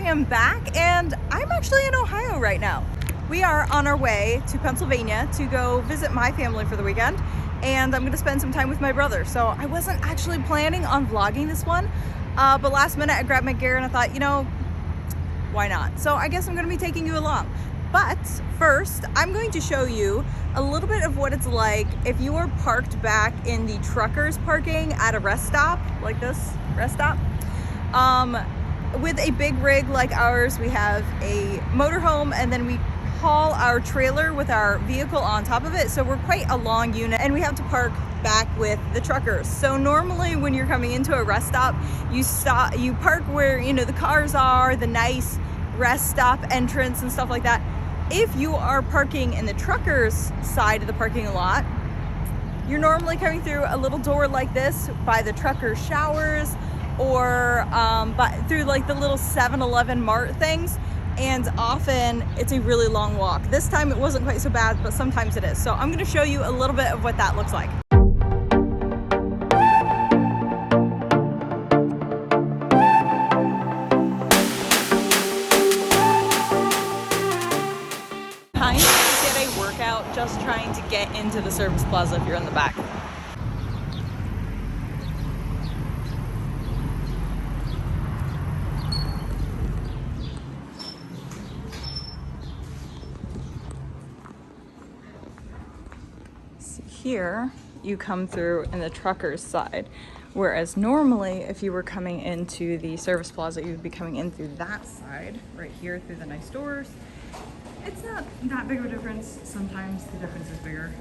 am back and I'm actually in Ohio right now. We are on our way to Pennsylvania to go visit my family for the weekend, and I'm gonna spend some time with my brother. So I wasn't actually planning on vlogging this one, but last minute I grabbed my gear and I thought, you know, why not? So I guess I'm gonna be taking you along. But first, I'm going to show you a little bit of what it's like if you are parked back in the truckers parking at a rest stop, like this rest stop. With a big rig like ours, we have a motorhome and then we haul our trailer with our vehicle on top of it. So we're quite a long unit and we have to park back with the truckers. So normally when you're coming into a rest stop, you park where, you know, the cars are, the nice rest stop entrance and stuff like that. If you are parking in the truckers side of the parking lot, you're normally coming through a little door like this by the trucker showers, or through like the little 7-Eleven Mart things, and often it's a really long walk. This time it wasn't quite so bad, but sometimes it is. So I'm going to show you a little bit of what that looks like. Kind of get a workout just trying to get into the service plaza if you're in the back. Here you come through in the trucker's side, whereas normally if you were coming into the service plaza, you would be coming in through that side right here through the nice doors. It's not that big of a difference. Sometimes the difference is bigger.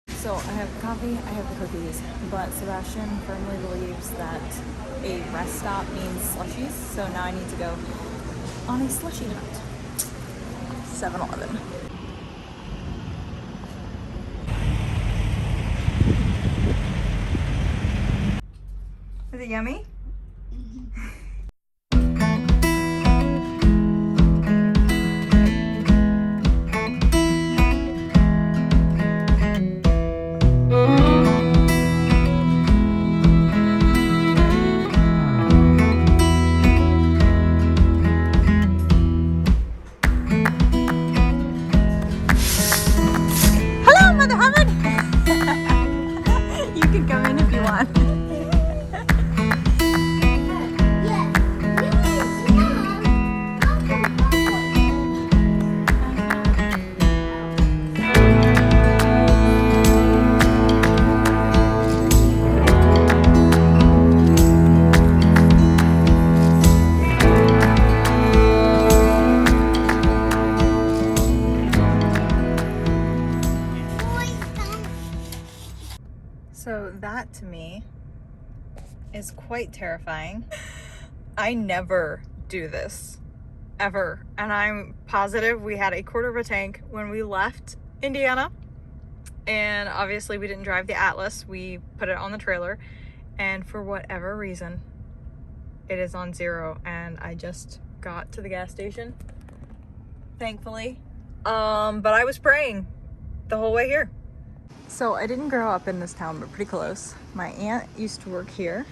So I have the coffee, I have the cookies, but Sebastian firmly believes that a rest stop means slushies, so now I need to go on a slushie hunt. 7-Eleven. Is it yummy? So that to me is quite terrifying. I never do this, ever. And I'm positive we had a quarter of a tank when we left Indiana. And obviously we didn't drive the Atlas, we put it on the trailer. And for whatever reason, it is on 0. And I just got to the gas station, thankfully. But I was praying the whole way here. So I didn't grow up in this town, but pretty close. My aunt used to work here,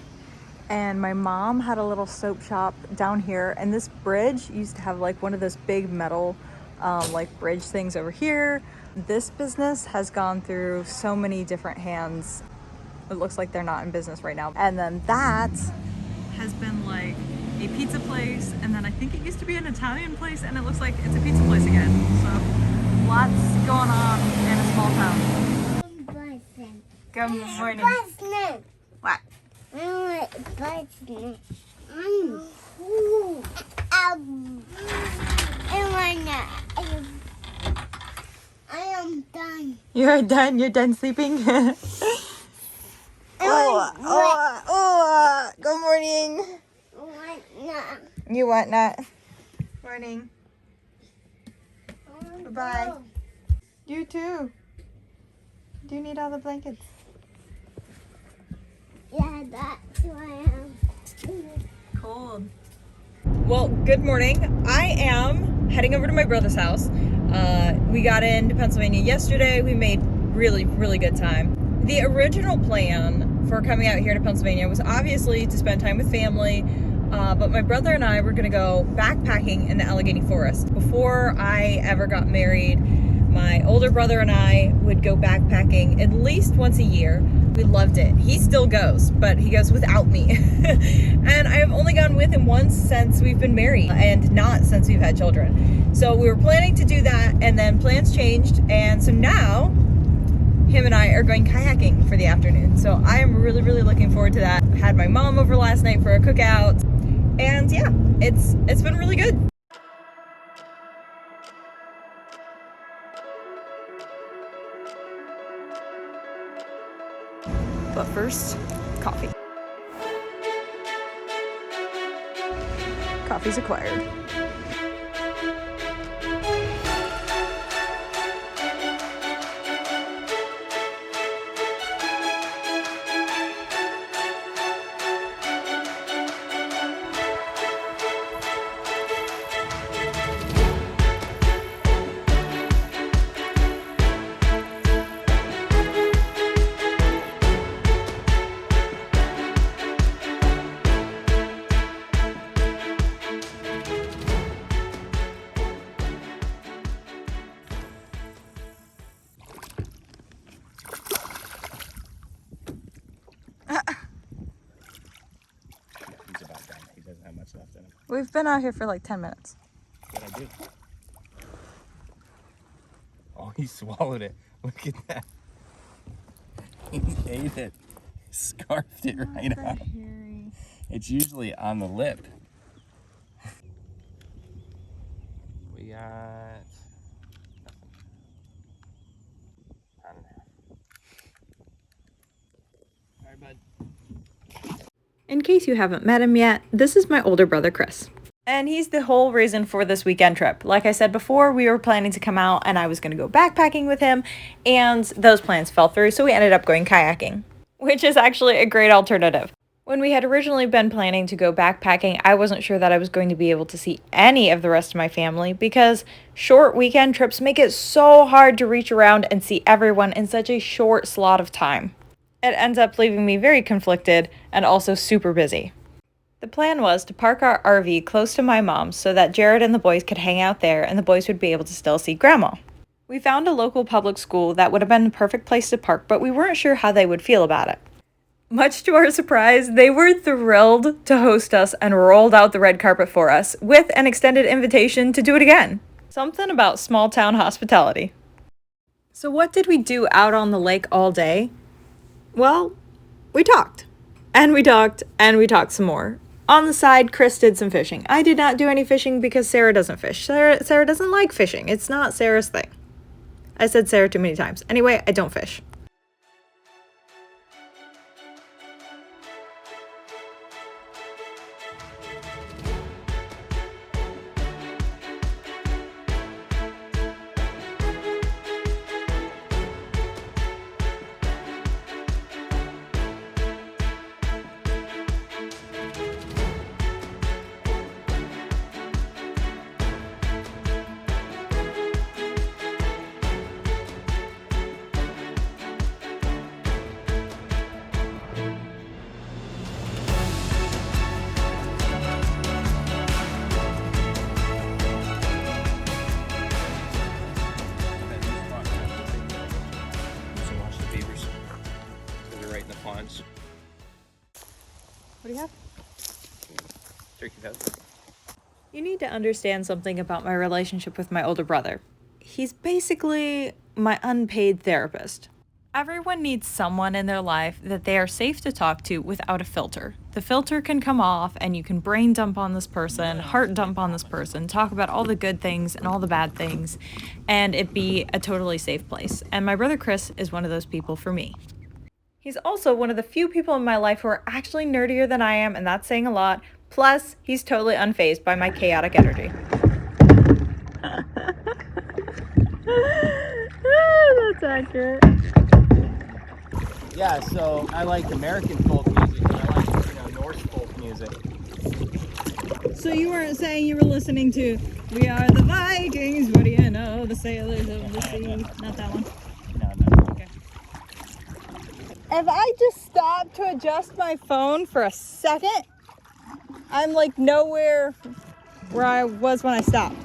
and my mom had a little soap shop down here, and this bridge used to have like one of those big metal like bridge things over here. This business has gone through so many different hands. It looks like they're not in business right now. And then that has been like a pizza place, and then I think it used to be an Italian place, and it looks like it's a pizza place again. So lots going on in a small town. Good morning. What? I am done. You're done? You're done sleeping? Oh, good morning. You want that? Morning. Bye-bye. You too. Do you need all the blankets? Yeah, that's who I am. Cold. Well, good morning. I am heading over to my brother's house. We got into Pennsylvania yesterday. We made really good time. The original plan for coming out here to Pennsylvania was obviously to spend time with family, but my brother and I were gonna go backpacking in the Allegheny Forest. Before I ever got married, my older brother and I would go backpacking at least once a year. We loved it. He still goes, but he goes without me. And I have only gone with him once since we've been married, and not since we've had children. So we were planning to do that, and then plans changed, and so now him and I are going kayaking for the afternoon. So I am really, really looking forward to that. I had my mom over last night for a cookout, and yeah, it's been really good. But first, coffee. Coffee's acquired. He's about done. He doesn't have much left in him. We've been out here for like 10 minutes. What I do? Oh, he swallowed it. Look at that. He ate it. Scarfed it right out. It's usually on the lip. We got nothing. All right, bud. In case you haven't met him yet, this is my older brother, Chris. And he's the whole reason for this weekend trip. Like I said before, we were planning to come out and I was going to go backpacking with him, and those plans fell through, so we ended up going kayaking, which is actually a great alternative. When we had originally been planning to go backpacking, I wasn't sure that I was going to be able to see any of the rest of my family because short weekend trips make it so hard to reach around and see everyone in such a short slot of time. It ends up leaving me very conflicted and also super busy. The plan was to park our RV close to my mom's so that Jared and the boys could hang out there and the boys would be able to still see Grandma. We found a local public school that would have been the perfect place to park, but we weren't sure how they would feel about it. Much to our surprise, they were thrilled to host us and rolled out the red carpet for us with an extended invitation to do it again. Something about small town hospitality. So what did we do out on the lake all day? Well, we talked. And we talked, and we talked some more. On the side, Chris did some fishing. I did not do any fishing because Sarah doesn't fish. Sarah doesn't like fishing. It's not Sarah's thing. I said Sarah too many times. Anyway, I don't fish. What do you have? Turkey head. You need to understand something about my relationship with my older brother. He's basically my unpaid therapist. Everyone needs someone in their life that they are safe to talk to without a filter. The filter can come off and you can brain dump on this person, heart dump on this person, talk about all the good things and all the bad things, and it be a totally safe place. And my brother Chris is one of those people for me. He's also one of the few people in my life who are actually nerdier than I am, and that's saying a lot. Plus, he's totally unfazed by my chaotic energy. That's accurate. Yeah, so I like American folk music and I like, Norse folk music. So you weren't saying you were listening to "We Are the Vikings, what do you know, the sailors of the sea"? Not that one. No. Okay. If I just stop to adjust my phone for a second, I'm like nowhere where I was when I stopped.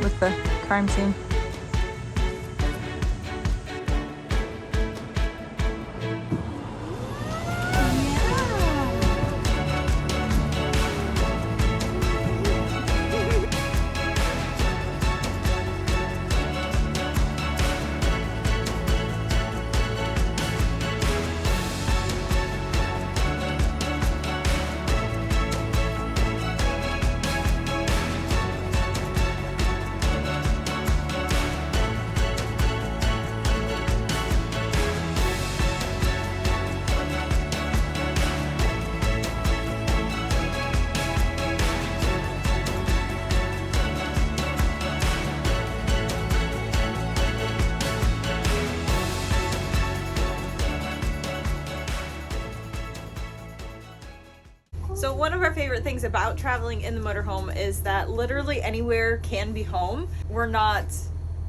With the crime scene. So one of our favorite things about traveling in the motorhome is that literally anywhere can be home. We're not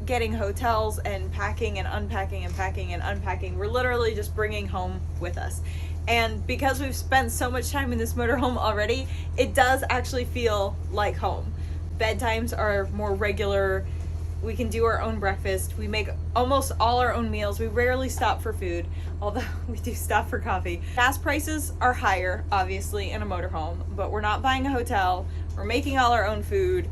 getting hotels and packing and unpacking and packing and unpacking. We're literally just bringing home with us. And because we've spent so much time in this motorhome already, it does actually feel like home. Bedtimes are more regular. We can do our own breakfast. We make almost all our own meals. We rarely stop for food, although we do stop for coffee. Gas prices are higher, obviously, in a motorhome, but we're not buying a hotel. We're making all our own food.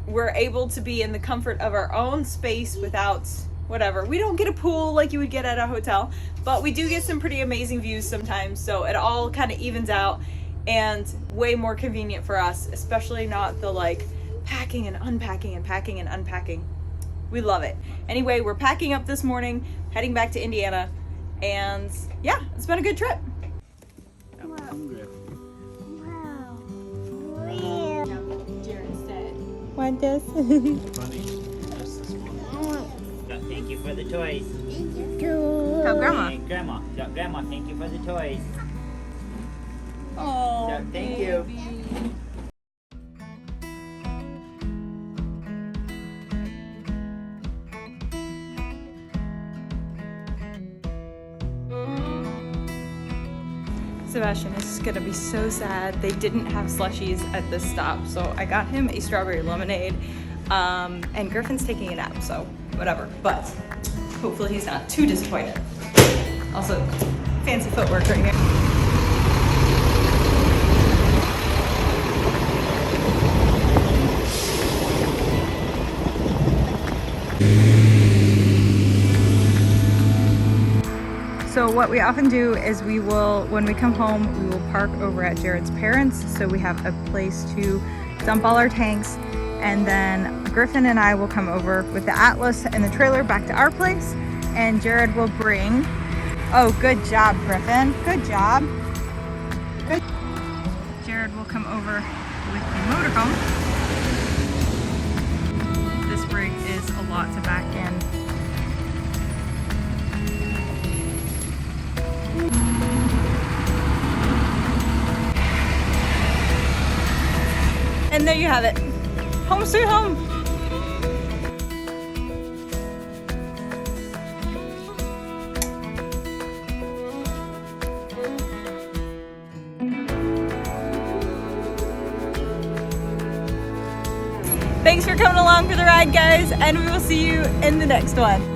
We're able to be in the comfort of our own space without whatever. We don't get a pool like you would get at a hotel, but we do get some pretty amazing views sometimes, so it all kind of evens out and way more convenient for us, especially not the like packing and unpacking and packing and unpacking. We love it. Anyway, we're packing up this morning, heading back to Indiana, and yeah, it's been a good trip. What does? Thank you for the toys. Tell Grandma. Hey, Grandma. Tell Grandma, thank you for the toys. Oh, Thank you. Sebastian is gonna be so sad. They didn't have slushies at this stop, so I got him a strawberry lemonade. And Griffin's taking a nap, so whatever. But hopefully he's not too disappointed. Also, fancy footwork right here. So what we often do is we will, when we come home, we will park over at Jared's parents. So we have a place to dump all our tanks. And then Griffin and I will come over with the Atlas and the trailer back to our place. And Jared will bring, oh, good job, Griffin. Good job. Good. Jared will come over with the motorhome. This rig is a lot to back in. And there you have it. Home sweet home. Thanks for coming along for the ride, guys, and we will see you in the next one.